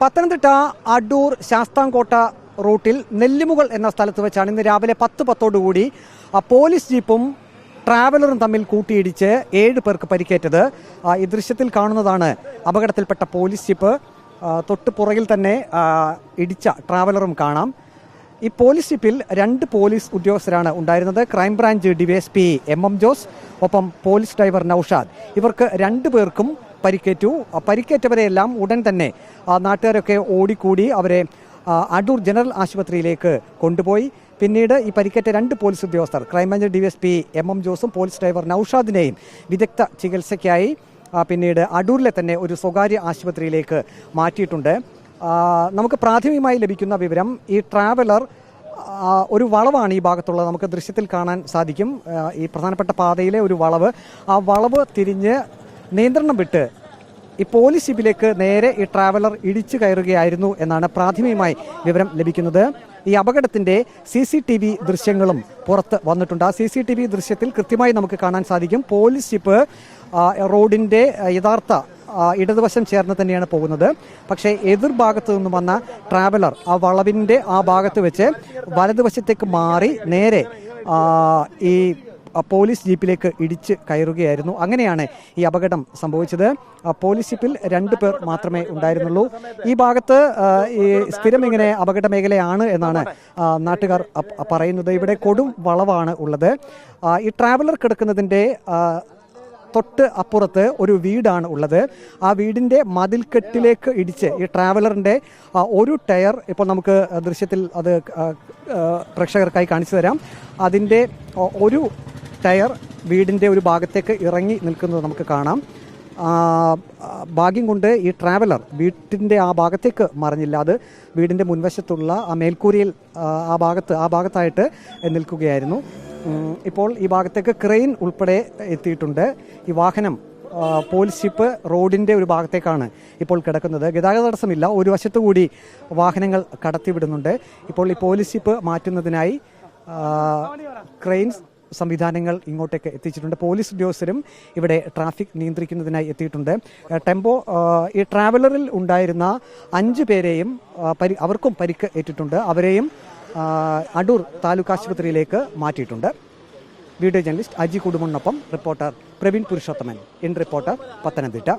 പത്തനംതിട്ട അടൂർ ശാസ്താംകോട്ട റൂട്ടിൽ നെല്ലിമുകൾ എന്ന സ്ഥലത്ത് വെച്ചാണ് ഇന്ന് രാവിലെ 10:10 പോലീസ് ജീപ്പും ട്രാവലറും തമ്മിൽ കൂട്ടിയിടിച്ച് 7 പേർക്ക് പരിക്കേറ്റത്. ഈ ദൃശ്യത്തിൽ കാണുന്നതാണ് അപകടത്തിൽപ്പെട്ട പോലീസ് ജീപ്പ്. തൊട്ട് പുറകിൽ തന്നെ ഇടിച്ച ട്രാവലറും കാണാം. ഈ പോലീസ് ജീപ്പിൽ 2 പോലീസ് ഉദ്യോഗസ്ഥരാണ് ഉണ്ടായിരുന്നത്. ക്രൈംബ്രാഞ്ച് ഡിവൈഎസ്പി എം ജോസ്, ഒപ്പം പോലീസ് ഡ്രൈവർ നൌഷാദ്. ഇവർക്ക് 2 പേർക്കും പരിക്കേറ്റു. പരിക്കേറ്റവരെയെല്ലാം ഉടൻ തന്നെ നാട്ടുകാരൊക്കെ ഓടിക്കൂടി അവരെ അടൂർ ജനറൽ ആശുപത്രിയിലേക്ക് കൊണ്ടുപോയി. പിന്നീട് ഈ പരിക്കേറ്റ 2 പോലീസ് ഉദ്യോഗസ്ഥർ, ക്രൈംബ്രാഞ്ച് ഡിവൈഎസ്പി എം ജോസും പോലീസ് ഡ്രൈവർ നൌഷാദിനെയും വിദഗ്ധ ചികിത്സയ്ക്കായി പിന്നീട് അടൂരിലെ തന്നെ ഒരു സ്വകാര്യ ആശുപത്രിയിലേക്ക് മാറ്റിയിട്ടുണ്ട്. നമുക്ക് പ്രാഥമികമായി ലഭിക്കുന്ന വിവരം, ഈ ട്രാവലർ ഒരു വളവാണ് ഈ ഭാഗത്തുള്ളത്. നമുക്ക് ദൃശ്യത്തിൽ കാണാൻ സാധിക്കും. ഈ പ്രധാനപ്പെട്ട പാതയിലെ ഒരു വളവ്, ആ വളവ് തിരിഞ്ഞ് നിയന്ത്രണം വിട്ട് ഈ പോലീസ് ജീപ്പിലേക്ക് നേരെ ഈ ട്രാവലർ ഇടിച്ചു കയറുകയായിരുന്നു എന്നാണ് പ്രാഥമികമായി വിവരം ലഭിക്കുന്നത്. ഈ അപകടത്തിൻ്റെ CCTV ദൃശ്യങ്ങളും പുറത്ത് വന്നിട്ടുണ്ട്. ആ CCTV ദൃശ്യത്തിൽ കൃത്യമായി നമുക്ക് കാണാൻ സാധിക്കും, പോലീസ് ജീപ്പ് റോഡിൻ്റെ യഥാർത്ഥ ഇടതുവശം ചേർന്ന് തന്നെയാണ് പോകുന്നത്. പക്ഷേ എതിർഭാഗത്ത് നിന്നും വന്ന ട്രാവലർ ആ വളവിൻ്റെ ആ ഭാഗത്ത് വെച്ച് വലതുവശത്തേക്ക് മാറി നേരെ ഈ പോലീസ് ജീപ്പിലേക്ക് ഇടിച്ച് കയറുകയായിരുന്നു. അങ്ങനെയാണ് ഈ അപകടം സംഭവിച്ചത്. പോലീസ് ജീപ്പിൽ 2 പേർ മാത്രമേ ഉണ്ടായിരുന്നുള്ളൂ. ഈ ഭാഗത്ത് ഈ സ്ഥിരം ഇങ്ങനെ അപകട മേഖലയാണ് എന്നാണ് നാട്ടുകാർ പറയുന്നത്. ഇവിടെ കൊടും വളവാണ് ഉള്ളത്. ഈ ട്രാവലർ കിടക്കുന്നതിൻ്റെ തൊട്ട് അപ്പുറത്ത് ഒരു വീടാണ് ഉള്ളത്. ആ വീടിൻ്റെ മതിൽക്കെട്ടിലേക്ക് ഇടിച്ച് ഈ ട്രാവലറിൻ്റെ ഒരു ടയർ, ഇപ്പോൾ നമുക്ക് ദൃശ്യത്തിൽ അത് പ്രേക്ഷകർക്കായി കാണിച്ചു തരാം. അതിൻ്റെ ഒരു ടയർ വീടിൻ്റെ ഒരു ഭാഗത്തേക്ക് ഇറങ്ങി നിൽക്കുന്നത് നമുക്ക് കാണാം. ഭാഗ്യം കൊണ്ട് ഈ ട്രാവലർ വീട്ടിൻ്റെ ആ ഭാഗത്തേക്ക് മറിഞ്ഞില്ല. അത് വീടിൻ്റെ മുൻവശത്തുള്ള ആ മേൽക്കൂരയിൽ ആ ഭാഗത്തായിട്ട് നിൽക്കുകയായിരുന്നു. ഇപ്പോൾ ഈ ഭാഗത്തേക്ക് ക്രെയിൻ ഉൾപ്പെടെ എത്തിയിട്ടുണ്ട്. ഈ വാഹനം പോലീസ് ജീപ്പ് റോഡിൻ്റെ ഒരു ഭാഗത്തേക്കാണ് ഇപ്പോൾ കിടക്കുന്നത്. ഗതാഗത തടസ്സമില്ല, ഒരു വശത്തു കൂടി വാഹനങ്ങൾ കടത്തിവിടുന്നുണ്ട്. ഇപ്പോൾ ഈ പോലീസ് ജീപ്പ് മാറ്റുന്നതിനായി ക്രെയിൻസ് സംവിധാനങ്ങൾ ഇങ്ങോട്ടേക്ക് എത്തിച്ചിട്ടുണ്ട്. പോലീസ് ഉദ്യോഗസ്ഥരും ഇവിടെ ട്രാഫിക് നിയന്ത്രിക്കുന്നതിനായി എത്തിയിട്ടുണ്ട്. ടെമ്പോ ഈ ട്രാവലറിൽ ഉണ്ടായിരുന്ന 5 പേരെയും അവർക്കും പരിക്ക് ഏറ്റിട്ടുണ്ട്. അവരെയും അടൂർ താലൂക്ക് ആശുപത്രിയിലേക്ക് മാറ്റിയിട്ടുണ്ട്. വീഡിയോ ജേർണലിസ്റ്റ് അജി കുടുംബനൊപ്പം reporter Praveen Purushothaman. In reporter, Pathanamthitta.